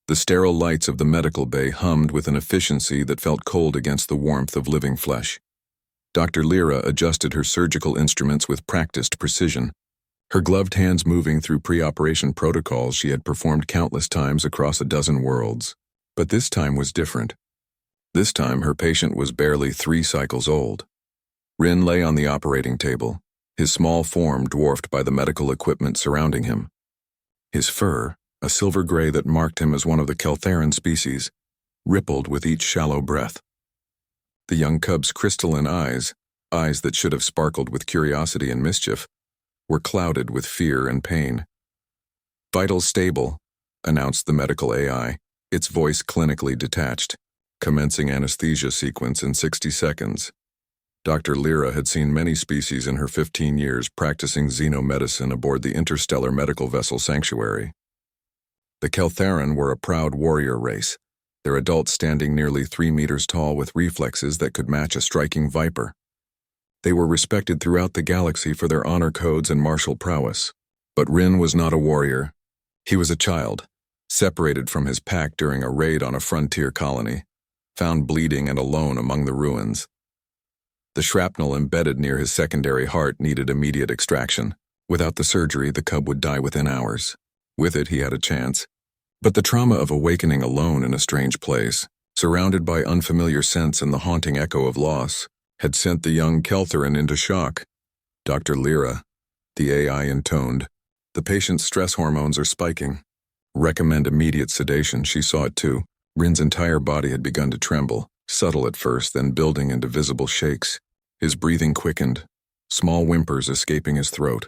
The sterile lights of the medical bay hummed with an efficiency that felt cold against the warmth of living flesh. Dr. Lyra adjusted her surgical instruments with practiced precision, her gloved hands moving through pre-operation protocols she had performed countless times across a dozen worlds. But this time was different. This time her patient was barely 3 cycles old. Rin lay on the operating table, his small form dwarfed by the medical equipment surrounding him. His fur, a silver gray that marked him as one of the Keltheran species, rippled with each shallow breath. The young cub's crystalline eyes that should have sparkled with curiosity and mischief, were clouded with fear and pain. "Vitals stable," announced the medical AI, its voice clinically detached, commencing anesthesia sequence in 60 seconds. Dr. Lyra had seen many species in her 15 years practicing xenomedicine aboard the interstellar medical vessel Sanctuary. The Keltheran were a proud warrior race, their adults standing nearly 3 meters tall with reflexes that could match a striking viper. They were respected throughout the galaxy for their honor codes and martial prowess. But Rin was not a warrior. He was a child, separated from his pack during a raid on a frontier colony, found bleeding and alone among the ruins. The shrapnel embedded near his secondary heart needed immediate extraction. Without the surgery, the cub would die within hours. With it, he had a chance. But the trauma of awakening alone in a strange place, surrounded by unfamiliar scents and the haunting echo of loss, had sent the young Keltheran into shock. "Dr. Lyra," the AI intoned, "the patient's stress hormones are spiking. Recommend immediate sedation." She saw it too. Rin's entire body had begun to tremble, subtle at first, then building into visible shakes. His breathing quickened, small whimpers escaping his throat,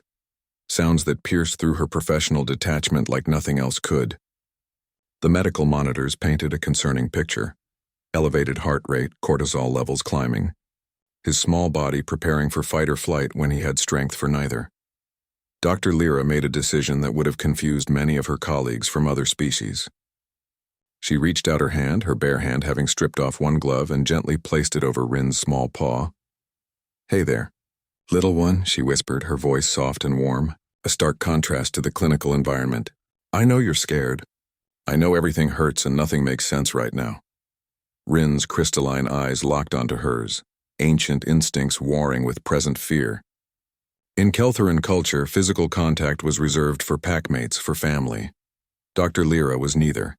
sounds that pierced through her professional detachment like nothing else could. The medical monitors painted a concerning picture: elevated heart rate, cortisol levels climbing, his small body preparing for fight or flight when he had strength for neither. Dr. Lyra made a decision that would have confused many of her colleagues from other species. She reached out her hand, her bare hand having stripped off one glove, and gently placed it over Rin's small paw. "Hey there, little one," she whispered, her voice soft and warm, a stark contrast to the clinical environment. "I know you're scared. I know everything hurts and nothing makes sense right now." Rin's crystalline eyes locked onto hers, ancient instincts warring with present fear. In Keltheran culture, physical contact was reserved for packmates, for family. Dr. Lyra was neither.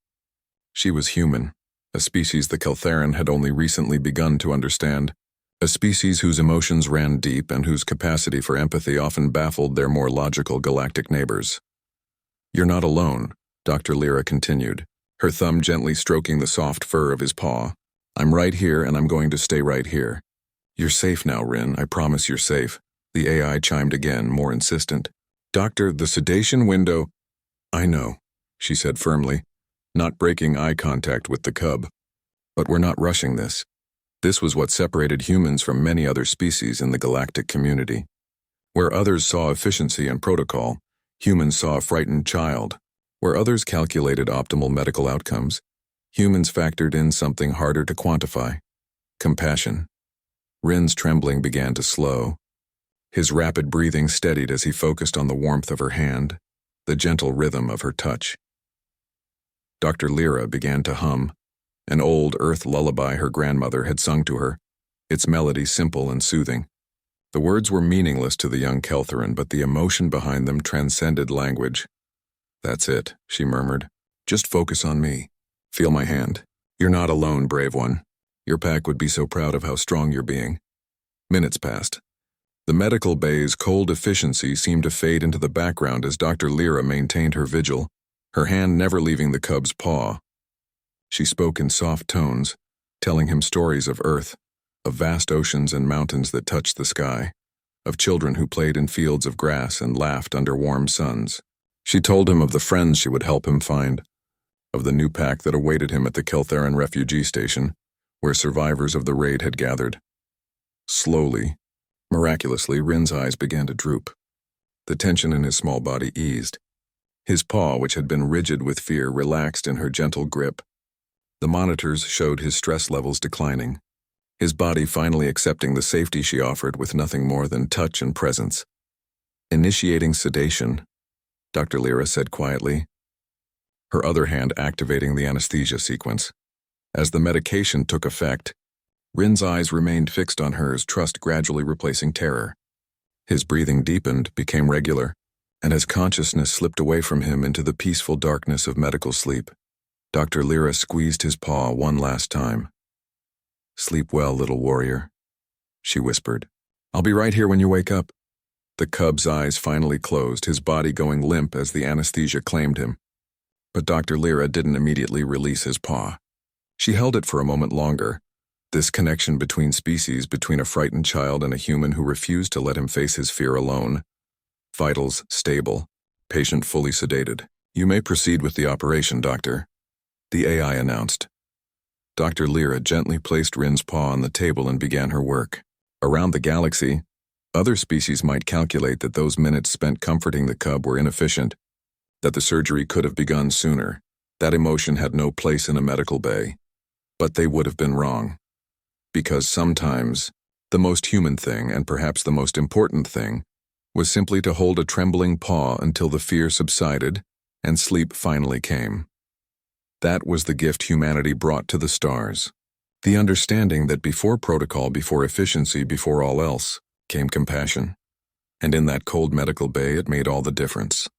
She was human, a species the Keltheran had only recently begun to understand, a species whose emotions ran deep and whose capacity for empathy often baffled their more logical galactic neighbors. "You're not alone," Dr. Lyra continued, her thumb gently stroking the soft fur of his paw. "I'm right here and I'm going to stay right here. You're safe now, Rin, I promise you're safe." The AI chimed again, more insistent. "Doctor, the sedation window—" "I know," she said firmly, not breaking eye contact with the cub. "But we're not rushing this." This was what separated humans from many other species in the galactic community. Where others saw efficiency and protocol, humans saw a frightened child. Where others calculated optimal medical outcomes, humans factored in something harder to quantify: compassion. Rin's trembling began to slow. His rapid breathing steadied as he focused on the warmth of her hand, the gentle rhythm of her touch. Dr. Lyra began to hum, an old earth lullaby her grandmother had sung to her, its melody simple and soothing. The words were meaningless to the young Keltheran, but the emotion behind them transcended language. "That's it," she murmured. "Just focus on me. Feel my hand. You're not alone, brave one. Your pack would be so proud of how strong you're being." Minutes passed. The medical bay's cold efficiency seemed to fade into the background as Dr. Lyra maintained her vigil, her hand never leaving the cub's paw. She spoke in soft tones, telling him stories of Earth, of vast oceans and mountains that touched the sky, of children who played in fields of grass and laughed under warm suns. She told him of the friends she would help him find, of the new pack that awaited him at the Keltheran refugee station, where survivors of the raid had gathered. Slowly, miraculously, Rin's eyes began to droop. The tension in his small body eased. His paw, which had been rigid with fear, relaxed in her gentle grip. The monitors showed his stress levels declining, his body finally accepting the safety she offered with nothing more than touch and presence. "Initiating sedation," Dr. Lyra said quietly. her other hand activating the anesthesia sequence. As the medication took effect, Rin's eyes remained fixed on hers, trust gradually replacing terror. His breathing deepened, became regular, and as consciousness slipped away from him into the peaceful darkness of medical sleep, Dr. Lyra squeezed his paw one last time. "Sleep well, little warrior," she whispered. "I'll be right here when you wake up." The cub's eyes finally closed, his body going limp as the anesthesia claimed him. But Dr. Lyra didn't immediately release his paw. She held it for a moment longer. This connection between species, between a frightened child and a human who refused to let him face his fear alone. Vitals stable, patient fully sedated. "You may proceed with the operation, doctor," the AI announced. Dr. Lyra gently placed Rin's paw on the table and began her work. Around the galaxy, other species might calculate that those minutes spent comforting the cub were inefficient, that the surgery could have begun sooner. That emotion had no place in a medical bay. But they would have been wrong. Because sometimes, the most human thing, and perhaps the most important thing, was simply to hold a trembling paw until the fear subsided and sleep finally came. That was the gift humanity brought to the stars. The understanding that before protocol, before efficiency, before all else, came compassion. And in that cold medical bay, it made all the difference.